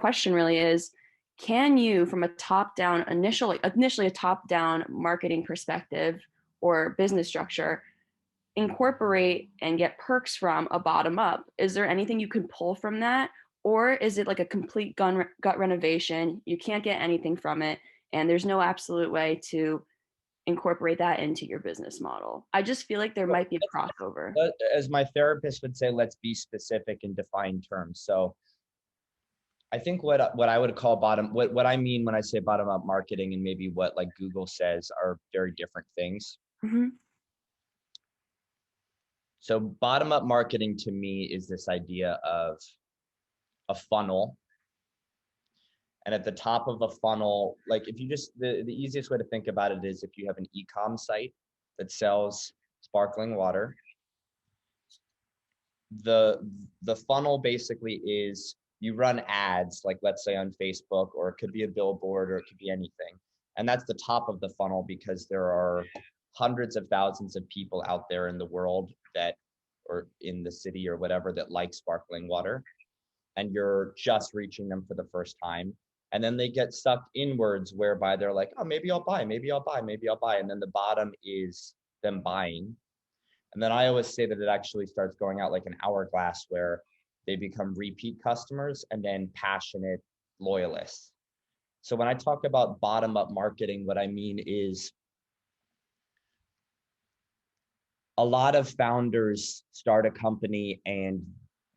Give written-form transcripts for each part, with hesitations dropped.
question really is, can you, from a top-down initially a top-down marketing perspective or business structure, incorporate and get perks from a bottom up? Is there anything you can pull from that? Or is it like a complete gut renovation? You can't get anything from it, and there's no absolute way to incorporate that into your business model. I just feel like there Well, might be a crossover. as my therapist would say, let's be specific and define terms. So I think what I would call what I mean when I say bottom up marketing and maybe what like Google says are very different things. Mhm. So bottom up marketing to me is this idea of a funnel. And at the top of a funnel, like if you just, the easiest way to think about it is if you have an e-com site that sells sparkling water, the funnel basically is you run ads, like let's say on Facebook, or it could be a billboard, or it could be anything. And that's the top of the funnel because there are hundreds of thousands of people out there in the world that, or in the city or whatever, that like sparkling water. And you're just reaching them for the first time. And then they get sucked inwards whereby they're like, oh, maybe I'll buy, maybe I'll buy, maybe I'll buy. And then the bottom is them buying. And then I always say that it actually starts going out like an hourglass where they become repeat customers and then passionate loyalists. So when I talk about bottom up marketing, what I mean is a lot of founders start a company and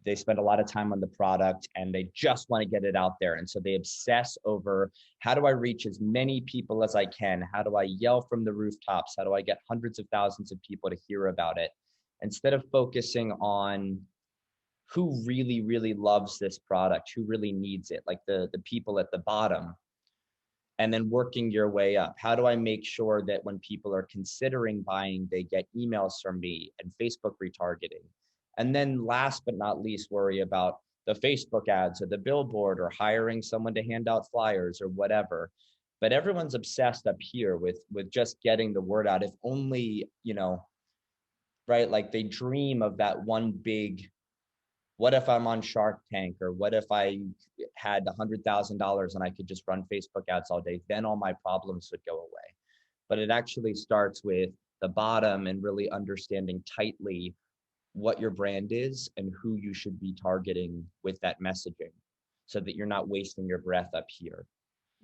they spend a lot of time on the product and they just want to get it out there. And so they obsess over, how do I reach as many people as I can? How do I yell from the rooftops? How do I get hundreds of thousands of people to hear about it? Instead of focusing on who really, really loves this product, who really needs it, like the people at the bottom, and then working your way up. How do I make sure that when people are considering buying, they get emails from me and Facebook retargeting? And then last but not least, worry about the Facebook ads or the billboard or hiring someone to hand out flyers or whatever. But everyone's obsessed up here with just getting the word out. If only, right? Like they dream of that one big, what if I'm on Shark Tank, or what if I had $100,000 and I could just run Facebook ads all day? Then all my problems would go away. But it actually starts with the bottom and really understanding tightly what your brand is and who you should be targeting with that messaging so that you're not wasting your breath up here.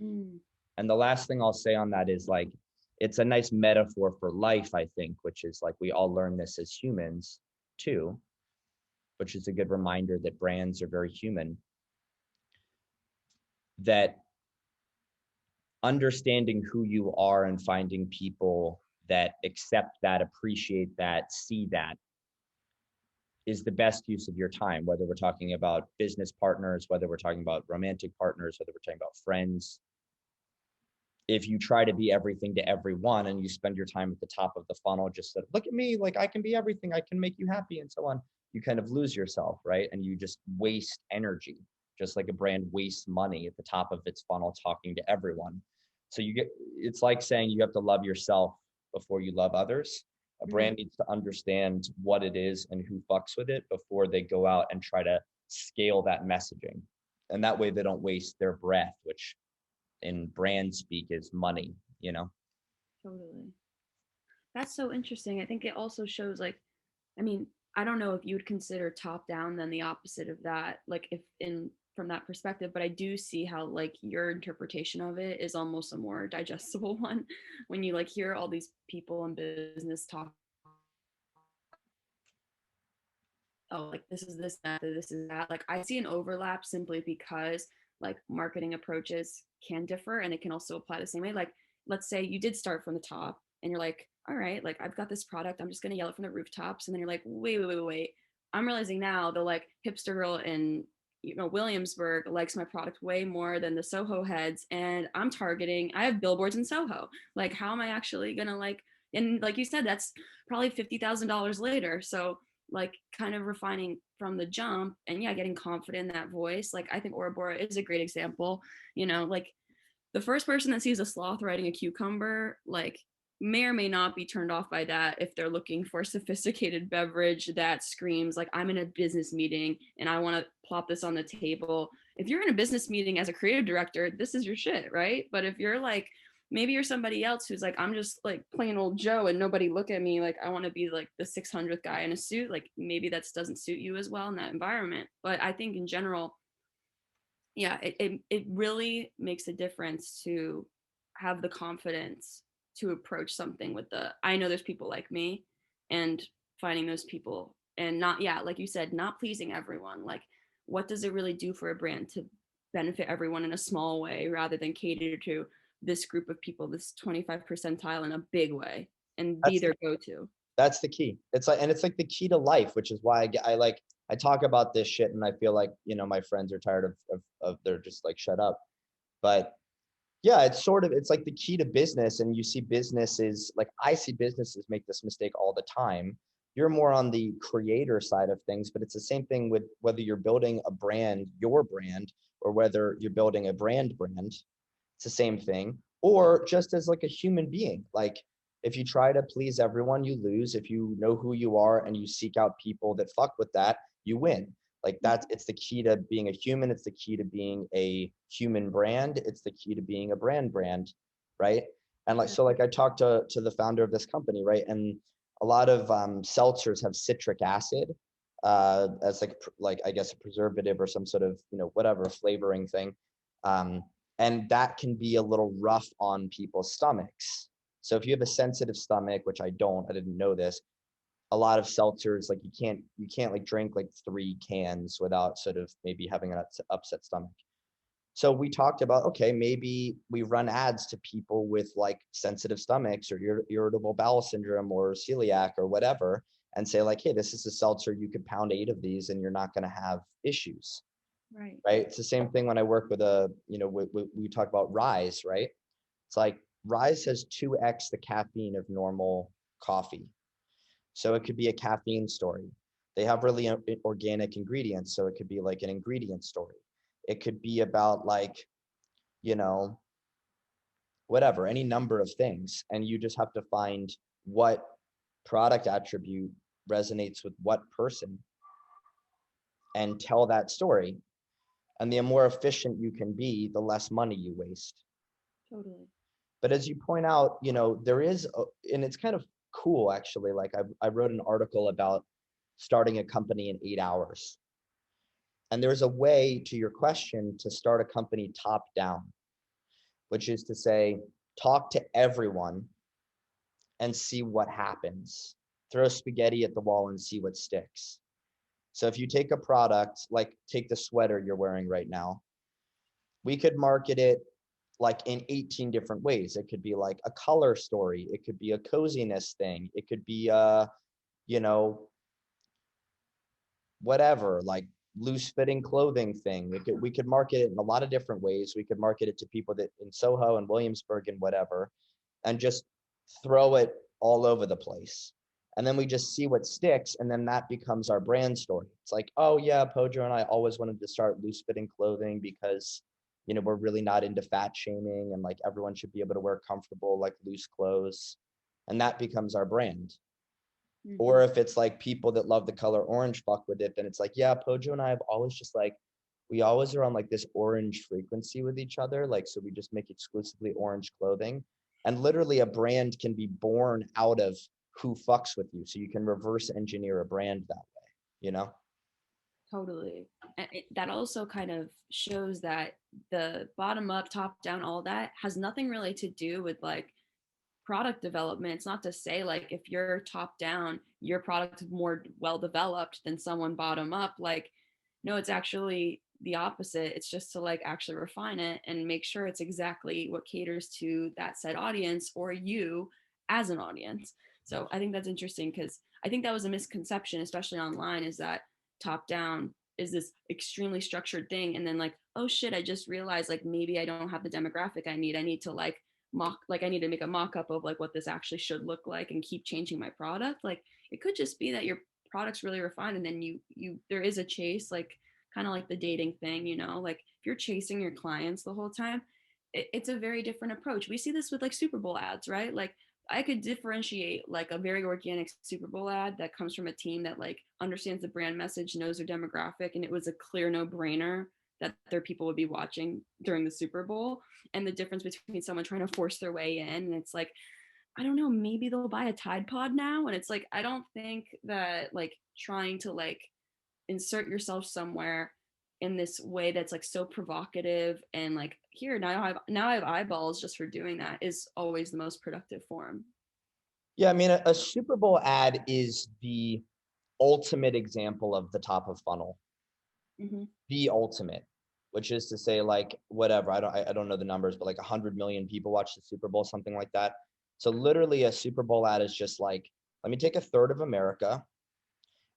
Mm. And the last thing I'll say on that is like, it's a nice metaphor for life, I think, which is like, we all learn this as humans too, which is a good reminder that brands are very human, that understanding who you are and finding people that accept that, appreciate that, see that is the best use of your time, whether we're talking about business partners, whether we're talking about romantic partners, whether we're talking about friends. If you try to be everything to everyone and you spend your time at the top of the funnel, just sort of, look at me, like I can be everything, I can make you happy and so on, you kind of lose yourself, right? And you just waste energy, just like a brand wastes money at the top of its funnel talking to everyone. So it's like saying you have to love yourself before you love others. A brand needs to understand what it is and who fucks with it before they go out and try to scale that messaging. And that way they don't waste their breath, which in brand speak is money. Totally. That's so interesting. I think it also shows like, I mean, I don't know if you would consider top down then the opposite of that, like if in from that perspective, but I do see how like your interpretation of it is almost a more digestible one when you like hear all these people in business talk, oh, like this is this method, this is that. Like I see an overlap simply because like marketing approaches can differ and it can also apply the same way. Like let's say you did start from the top and you're like, all right, like I've got this product, I'm just gonna yell it from the rooftops. And then you're like, wait. I'm realizing now the like hipster girl in Williamsburg likes my product way more than the Soho heads. And I have billboards in Soho. Like, how am I actually gonna like, and like you said, that's probably $50,000 later. So like kind of refining from the jump and yeah, getting confident in that voice. Like I think Ouroboros is a great example, like the first person that sees a sloth riding a cucumber, like may or may not be turned off by that if they're looking for a sophisticated beverage that screams like I'm in a business meeting and I want to plop this on the table. if you're in a business meeting as a creative director, this is your shit, right? But if you're like, maybe you're somebody else who's like, I'm just like plain old Joe and nobody look at me like I want to be like the 600th guy in a suit, like maybe that doesn't suit you as well in that environment. But I think in general, yeah, it really makes a difference to have the confidence to approach something with the, I know there's people like me, and finding those people and not, yeah, like you said, not pleasing everyone. Like, what does it really do for a brand to benefit everyone in a small way rather than cater to this group of people, this 25 percentile in a big way and be That's their go-to? That's the key. It's like, and it's like the key to life, which is why I like, I talk about this shit and I feel like, my friends are tired of they're just like, shut up. But yeah, it's sort of, it's like the key to business. And you see businesses, like I see businesses make this mistake all the time. You're more on the creator side of things, but it's the same thing with whether you're building a brand, your brand, or whether you're building a brand. It's the same thing. Or just as like a human being, like if you try to please everyone, you lose. If you know who you are and you seek out people that fuck with that, you win. Like that's, it's the key to being a human. It's the key to being a human brand. It's the key to being a brand, right? And like, Yeah, so like I talked to the founder of this company, right? And a lot of seltzers have citric acid as like I guess a preservative or some sort of, whatever flavoring thing. Um, and that can be a little rough on people's stomachs. So if you have a sensitive stomach, which I don't, I didn't know this, a lot of seltzers, like you can't like drink like 3 cans without sort of maybe having an upset stomach. So we talked about, okay, maybe we run ads to people with like sensitive stomachs or irritable bowel syndrome or celiac or whatever, and say like, hey, this is a seltzer, you could pound 8 of these and you're not going to have issues, right. right? It's the same thing when I work with we talk about Rise, right? It's like Rise has 2x the caffeine of normal coffee. So it could be a caffeine story. They have really organic ingredients. So it could be like an ingredient story. It could be about like, you know, whatever, any number of things. And you just have to find what product attribute resonates with what person and tell that story. And the more efficient you can be, the less money you waste. Totally. But as you point out, there is, and it's kind of cool actually. Like I wrote an article about starting a company in 8 hours. And there's a way to your question to start a company top down, which is to say, talk to everyone and see what happens. Throw spaghetti at the wall and see what sticks. So if you take a product, like take the sweater you're wearing right now, we could market it like in 18 different ways. It could be like a color story. It could be a coziness thing. It could be you know, whatever, like loose fitting clothing thing. We could market it in a lot of different ways. We could market it to people that in Soho and Williamsburg and whatever, and just throw it all over the place. And then we just see what sticks, and then that becomes our brand story. It's like, oh yeah, Pojo and I always wanted to start loose fitting clothing because we're really not into fat shaming and like everyone should be able to wear comfortable, like loose clothes. And that becomes our brand. Mm-hmm. Or if it's like people that love the color orange fuck with it, then it's like, yeah, Pojo and I have always just like, we always are on like this orange frequency with each other. Like, so we just make exclusively orange clothing. And literally a brand can be born out of who fucks with you. So you can reverse engineer a brand that way, you know? Totally. And that also kind of shows that the bottom up, top down, all that has nothing really to do with like product development. It's not to say like if you're top down, your product is more well developed than someone bottom up. Like, no, it's actually the opposite. It's just to like actually refine it and make sure it's exactly what caters to that said audience or you as an audience. So I think that's interesting because I think that was a misconception, especially online, is that top down is this extremely structured thing. And then like, oh shit, I just realized like maybe I don't have the demographic I need. I need to like I need to make a mock-up of like what this actually should look like and keep changing my product. Like it could just be that your product's really refined and then you there is a chase, like kind of like the dating thing, like if you're chasing your clients the whole time, it's a very different approach. We see this with like Super Bowl ads, right? Like I could differentiate like a very organic Super Bowl ad that comes from a team that like understands the brand message, knows their demographic, and it was a clear no-brainer that their people would be watching during the Super Bowl, and the difference between someone trying to force their way in, and it's like, I don't know, maybe they'll buy a Tide Pod now, and it's like, I don't think that, like, trying to, like, insert yourself somewhere in this way that's, like, so provocative and, like, "Here, now I have eyeballs just for doing that," is always the most productive form. Yeah, I mean, a Super Bowl ad is the ultimate example of the top of funnel, Mhm. the ultimate, which is to say, like, whatever, I don't know the numbers, but like 100 million people watch the Super Bowl, something like that. So literally a Super Bowl ad is just like, let me take a third of America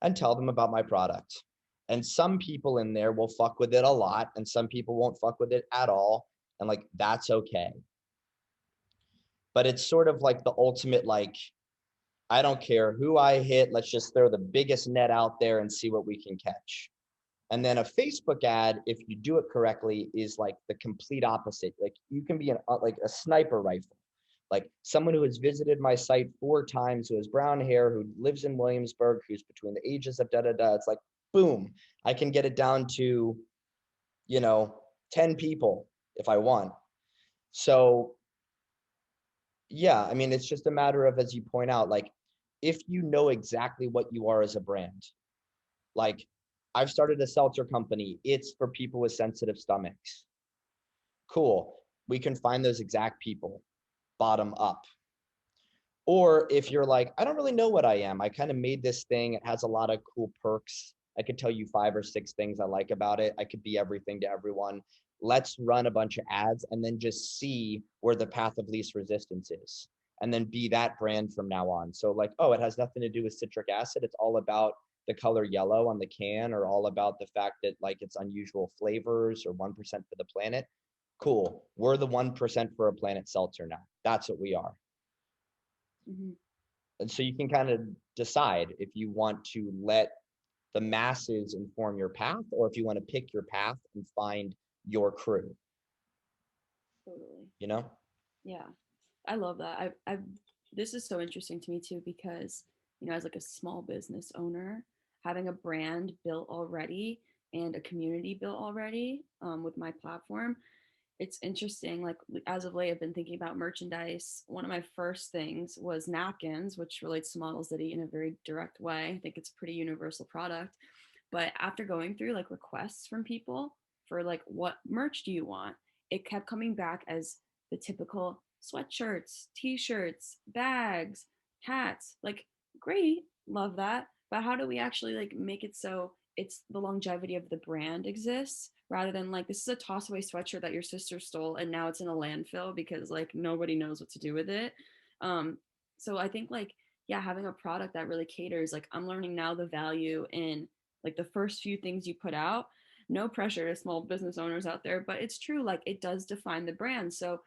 and tell them about my product. And some people in there will fuck with it a lot, and some people won't fuck with it at all. And like, that's okay. But it's sort of like the ultimate, like, I don't care who I hit. Let's just throw the biggest net out there and see what we can catch. And then a Facebook ad, if you do it correctly, is like the complete opposite. Like you can be like a sniper rifle, like someone who has visited my site 4 times, who has brown hair, who lives in Williamsburg, who's between the ages of da da da. It's like, boom, I can get it down to, you know, 10 people if I want. So yeah, I mean, it's just a matter of, as you point out, like if you know exactly what you are as a brand, like I've started a seltzer company. It's for people with sensitive stomachs. Cool. We can find those exact people, bottom up. Or if you're like, I don't really know what I am. I kind of made this thing. It has a lot of cool perks. I could tell you 5 or 6 things I like about it. I could be everything to everyone. Let's run a bunch of ads and then just see where the path of least resistance is. And then be that brand from now on. So like, oh, it has nothing to do with citric acid. It's all about the color yellow on the can, or all about the fact that like it's unusual flavors, or 1% for the planet. Cool. We're the 1% for a planet seltzer now. That's what we are. Mhm. And so you can kind of decide if you want to let the masses inform your path, or if you want to pick your path and find your crew, Totally. you know? Yeah. I love that. I've this is so interesting to me too because, as like a small business owner, having a brand built already and a community built already, with my platform, it's interesting. Like as of late, I've been thinking about merchandise. One of my first things was napkins, which relates to Models City in a very direct way. I think it's a pretty universal product. But after going through like requests from people for like what merch do you want, it kept coming back as the typical sweatshirts, t-shirts, bags, hats. Like great, love that. But how do we actually like make it so it's the longevity of the brand exists rather than like this is a toss away sweatshirt that your sister stole and now it's in a landfill because like nobody knows what to do with it. Um, so I think like yeah, having a product that really caters, like I'm learning now the value in like the first few things you put out. No pressure to small business owners out there, but it's true, like it does define the brand. So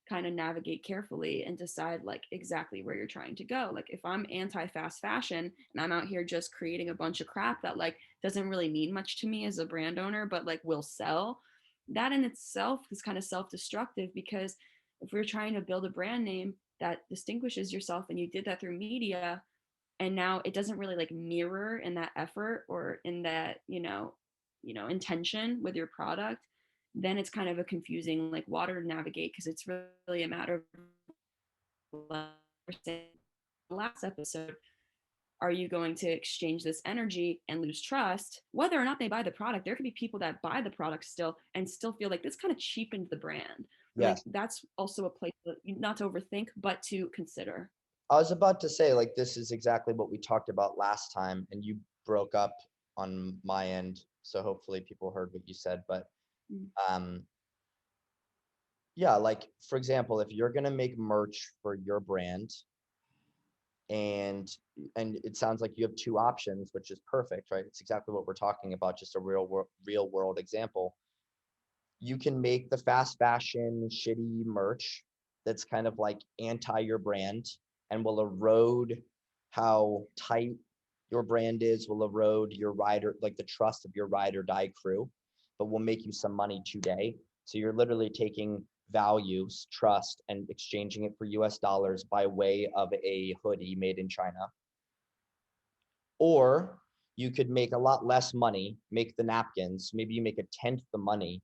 kind of navigate carefully and decide like exactly where you're trying to go. Like if I'm anti fast fashion and I'm out here just creating a bunch of crap that like doesn't really mean much to me as a brand owner but like will sell, that in itself is kind of self-destructive because if we're trying to build a brand name that distinguishes yourself and you did that through media and now it doesn't really like mirror in that effort or in that intention with your product, then it's kind of a confusing like water to navigate because it's really a matter of last episode, are you going to exchange this energy and lose trust whether or not they buy the product? There could be people that buy the product still and still feel like this kind of cheapened the brand. I think Yes. that's also a place not to overthink but to consider. I was about to say, like, this is exactly what we talked about last time, and you broke up on my end. So hopefully people heard what you said. But Mm. um, yeah, like, for example, if you're going to make merch for your brand, and it sounds like you have 2 options, which is perfect, right? It's exactly what we're talking about, just a real world example. You can make the fast fashion shitty merch that's kind of like anti your brand and will erode how tight your brand is, will erode your rider, like the trust of your ride or die crew, but will make you some money today. So you're literally taking values, trust, and exchanging it for US dollars by way of a hoodie made in China. Or you could make a lot less money, make the napkins, maybe you make a tenth the money,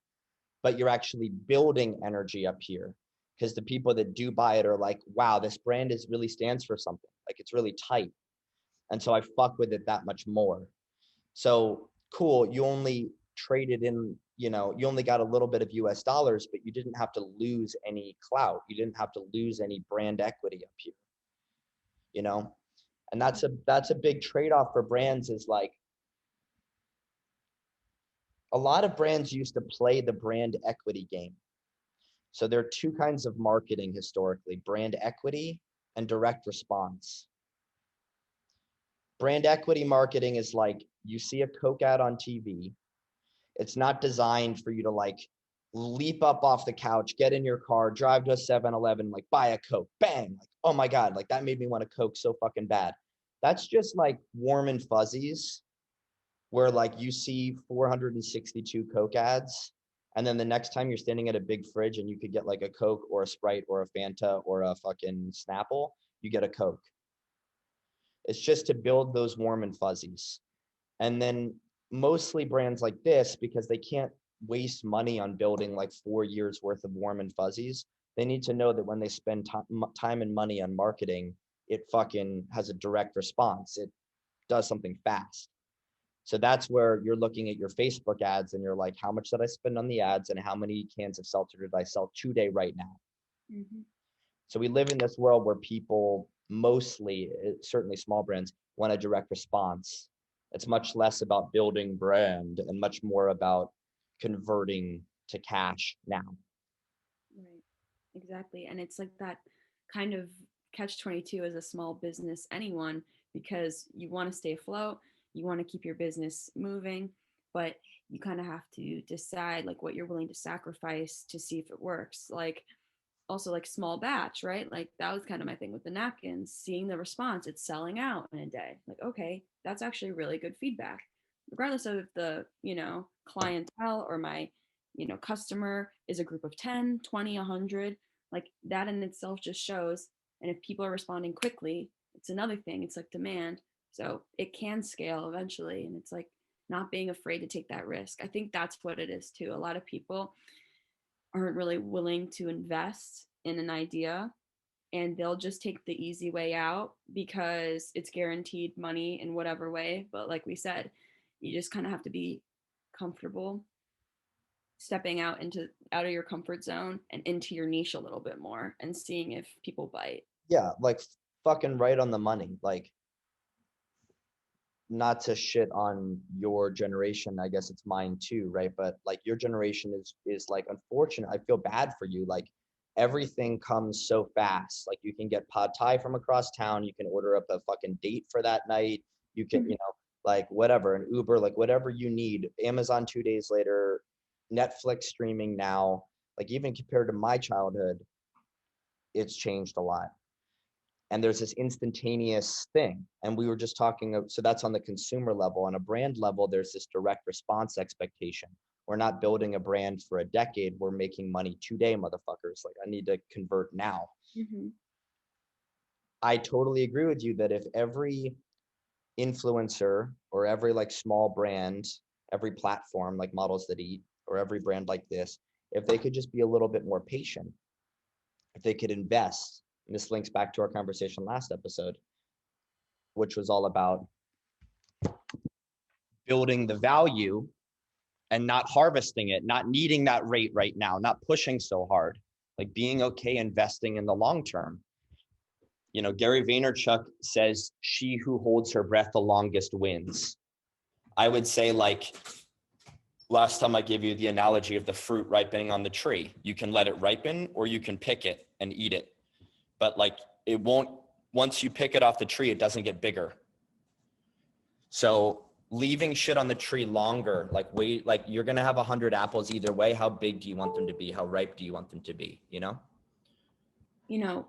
but you're actually building energy up here because the people that do buy it are like, wow, this brand is really stands for something. Like it's really tight. And so I fuck with it that much more. So cool, you only traded in, you only got a little bit of US dollars, but you didn't have to lose any clout. You didn't have to lose any brand equity up here, you know? And that's a big trade-off for brands is like a lot of brands used to play the brand equity game. So there are two kinds of marketing historically, brand equity and direct response. Brand equity marketing is like you see a Coke ad on TV. It's not designed for you to like leap up off the couch, get in your car, drive to a 7-Eleven, like buy a Coke, bang, like, oh my God, like that made me want a Coke so fucking bad. That's just like warm and fuzzies where like you see 462 Coke ads. And then the next time you're standing at a big fridge and you could get like a Coke or a Sprite or a Fanta or a fucking Snapple, you get a Coke. It's just to build those warm and fuzzies. And then mostly brands like this, because they can't waste money on building like 4 years worth of warm and fuzzies, they need to know that when they spend time and money on marketing, it fucking has a direct response. It does something fast. So that's where you're looking at your Facebook ads and you're like, how much did I spend on the ads and how many cans of seltzer did I sell today right now? Mm-hmm. So we live in this world where people mostly, certainly small brands, want a direct response. It's much less about building brand and much more about converting to cash now. Right. Exactly. And it's like that kind of catch 22 as a small business, anyone, because you want to stay afloat, you want to keep your business moving, but you kind of have to decide like what you're willing to sacrifice to see if it works. Like also like small batch, right? Like that was kind of my thing with the napkins, seeing the response, it's selling out in a day. Like, okay, that's actually really good feedback. Regardless of if the, clientele or my, customer is a group of 10, 20, 100, like that in itself just shows. And if people are responding quickly, it's another thing. It's like demand. So it can scale eventually. And it's like not being afraid to take that risk. I think that's what it is too. A lot of people aren't really willing to invest in an idea and they'll just take the easy way out because it's guaranteed money in whatever way. But like we said, you just kind of have to be comfortable stepping out of your comfort zone and into your niche a little bit more and seeing if people bite. Yeah, like fucking right on the money. Like, not to shit on your generation, I guess it's mine too, right? But like your generation is like unfortunate. I feel bad for you. Like everything comes so fast. Like you can get pad thai from across town, you can order up a fucking date for that night, you can, like whatever, an Uber, like whatever you need, Amazon 2 days later, Netflix streaming now. Like even compared to my childhood, it's changed a lot, and there's this instantaneous thing. And we were just talking, so that's on the consumer level. On a brand level, there's this direct response expectation. We're not building a brand for a decade, we're making money today, motherfuckers. Like I need to convert now. Mm-hmm. I totally agree with you that if every influencer or every like small brand, every platform like Models That Eat, or every brand like this, if they could just be a little bit more patient, if they could invest, and this links back to our conversation last episode, which was all about building the value and not harvesting it, not needing that rate right now, not pushing so hard, like being okay investing in the long term. Gary Vaynerchuk says, she who holds her breath the longest wins. I would say, like, last time I gave you the analogy of the fruit ripening on the tree. You can let it ripen or you can pick it and eat it. But like it won't, once you pick it off the tree, it doesn't get bigger. So leaving shit on the tree longer, like wait, like you're going to have 100 apples either way. How big do you want them to be? How ripe do you want them to be? you know,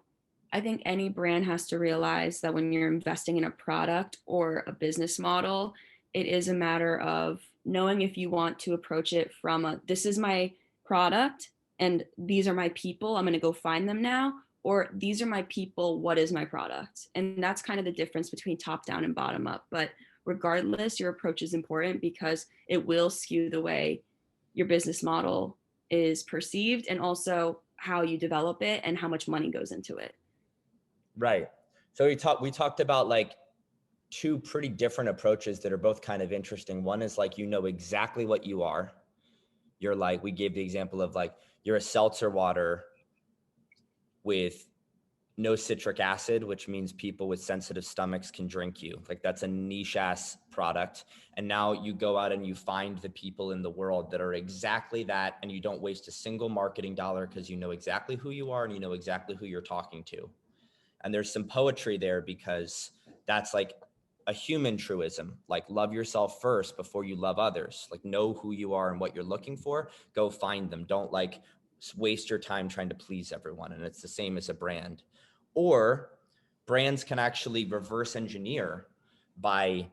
I think any brand has to realize that when you're investing in a product or a business model, it is a matter of knowing if you want to approach it from this is my product and these are my people, I'm going to go find them now, or these are my people, what is my product? And that's kind of the difference between top down and bottom up. But regardless, your approach is important because it will skew the way your business model is perceived and also how you develop it and how much money goes into it. Right. So we talked about like two pretty different approaches that are both kind of interesting. One is like, you know exactly what you are. You're like, we gave the example of like, you're a seltzer water with no citric acid, which means people with sensitive stomachs can drink you. Like that's a niche ass product. And now you go out and you find the people in the world that are exactly that. And you don't waste a single marketing dollar because you know exactly who you are and you know exactly who you're talking to. And there's some poetry there because that's like a human truism, like love yourself first before you love others. Like know who you are and what you're looking for, go find them. Don't like waste your time trying to please everyone. And it's the same as a brand. Or brands can actually reverse engineer by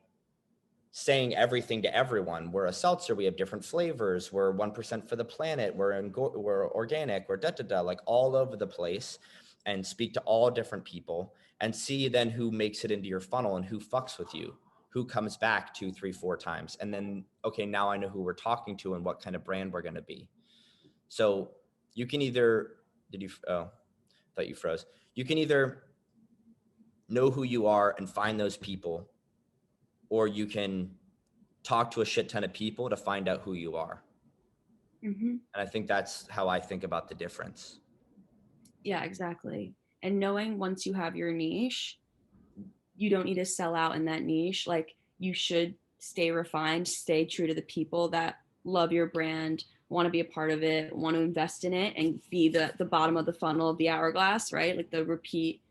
saying everything to everyone. We're a seltzer, we have different flavors, we're 1% for the planet, we're organic, we're da-da-da, like all over the place, and speak to all different people and see then who makes it into your funnel and who fucks with you, who comes back 2, 3, 4 times. And then, okay, now I know who we're talking to and what kind of brand we're going to be. So you can either, oh, thought you froze. You can either know who you are and find those people, or you can talk to a shit ton of people to find out who you are. Mm-hmm. And I think that's how I think about the difference. Yeah, exactly. And knowing once you have your niche, you don't need to sell out in that niche. Like you should stay refined, stay true to the people that love your brand, want to be a part of it, want to invest in it, and be the bottom of the funnel of the hourglass, right? Like the repeat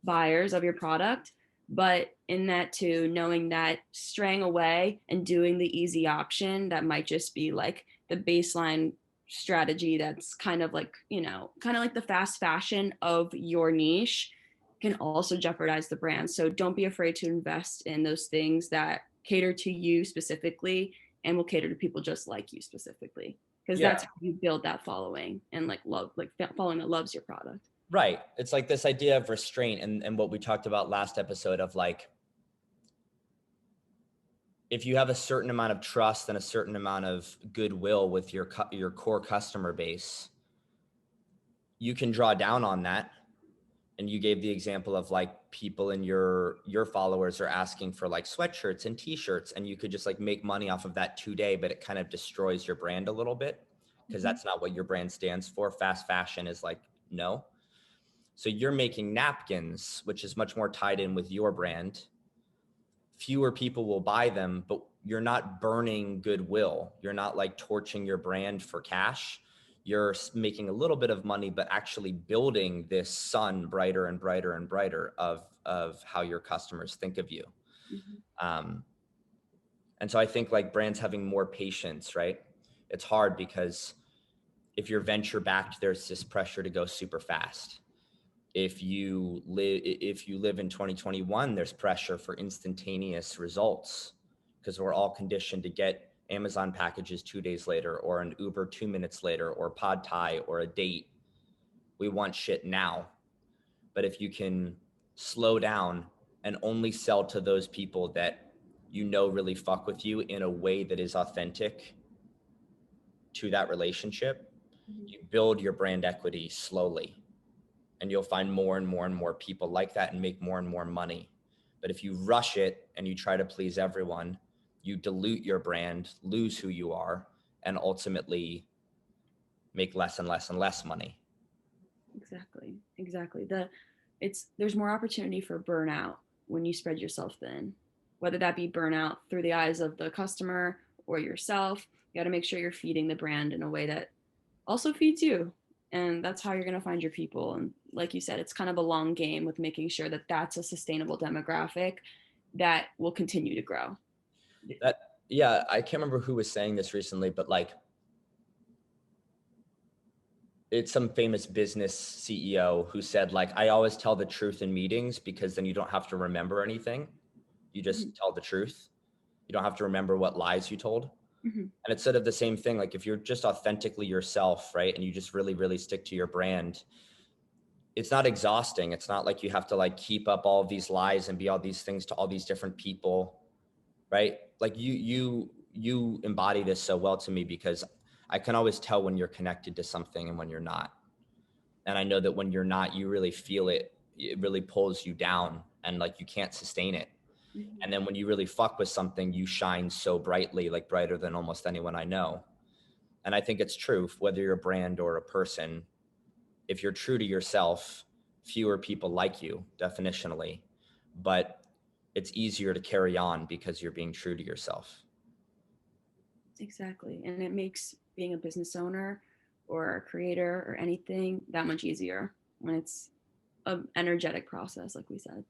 buyers of your product. But in that too, knowing that straying away and doing the easy option that might just be like the baseline strategy that's kind of like, kind of like the fast fashion of your niche can also jeopardize the brand. So don't be afraid to invest in those things that cater to you specifically and will cater to people just like you specifically. Because Yeah. that's how you build that following and like love, like following that loves your product. Right. It's like this idea of restraint and what we talked about last episode of like, if you have a certain amount of trust and a certain amount of goodwill with your core customer base, you can draw down on that. And you gave the example of like people in your followers are asking for like sweatshirts and t-shirts, and you could just like make money off of that today, but it kind of destroys your brand a little bit because that's not what your brand stands for. Fast fashion is like, no. So you're making napkins, which is much more tied in with your brand. Fewer people will buy them, but you're not burning goodwill. You're not like torching your brand for cash. You're making a little bit of money, but actually building this sun brighter and brighter and brighter of how your customers think of you. Um, and so I think like brands having more patience, right? It's hard because if you're venture backed, there's this pressure to go super fast. If you live in 2021, there's pressure for instantaneous results because we're all conditioned to get Amazon packages 2 days later, or an Uber 2 minutes later, or pad thai, or a date. We want shit now. But if you can slow down and only sell to those people that you know really fuck with you in a way that is authentic to that relationship, you build your brand equity slowly. And you'll find more and more and more people like that and make more and more money. But if you rush it and you try to please everyone, you dilute your brand, lose who you are, and ultimately make less and less and less money. Exactly. There's more opportunity for burnout when you spread yourself thin, whether that be burnout through the eyes of the customer or yourself. You got to make sure you're feeding the brand in a way that also feeds you, and that's how you're going to find your people. And like you said, it's kind of a long game with making sure that that's a sustainable demographic that will continue to grow. Yeah, I can't remember who was saying this recently, but like, it's some famous business CEO who said like, I always tell the truth in meetings because then you don't have to remember anything. You just tell the truth. You don't have to remember what lies you told. Mm-hmm. And it's sort of the same thing. Like if you're just authentically yourself, right? And you just really, really stick to your brand, it's not exhausting. It's not like you have to like keep up all of these lies and be all these things to all these different people. right? Like you embody this so well to me because I can always tell when you're connected to something and when you're not. And I know that when you're not, you really feel it. It really pulls you down and like you can't sustain it. And Mhm. then when you really fuck with something, you shine so brightly, like brighter than almost anyone I know. And I think it's true, whether you're a brand or a person, if you're true to yourself, fewer people like you, definitionally. But it's easier to carry on because you're being true to yourself. Exactly. And it makes being a business owner or a creator or anything that much easier when it's an energetic process, like we said.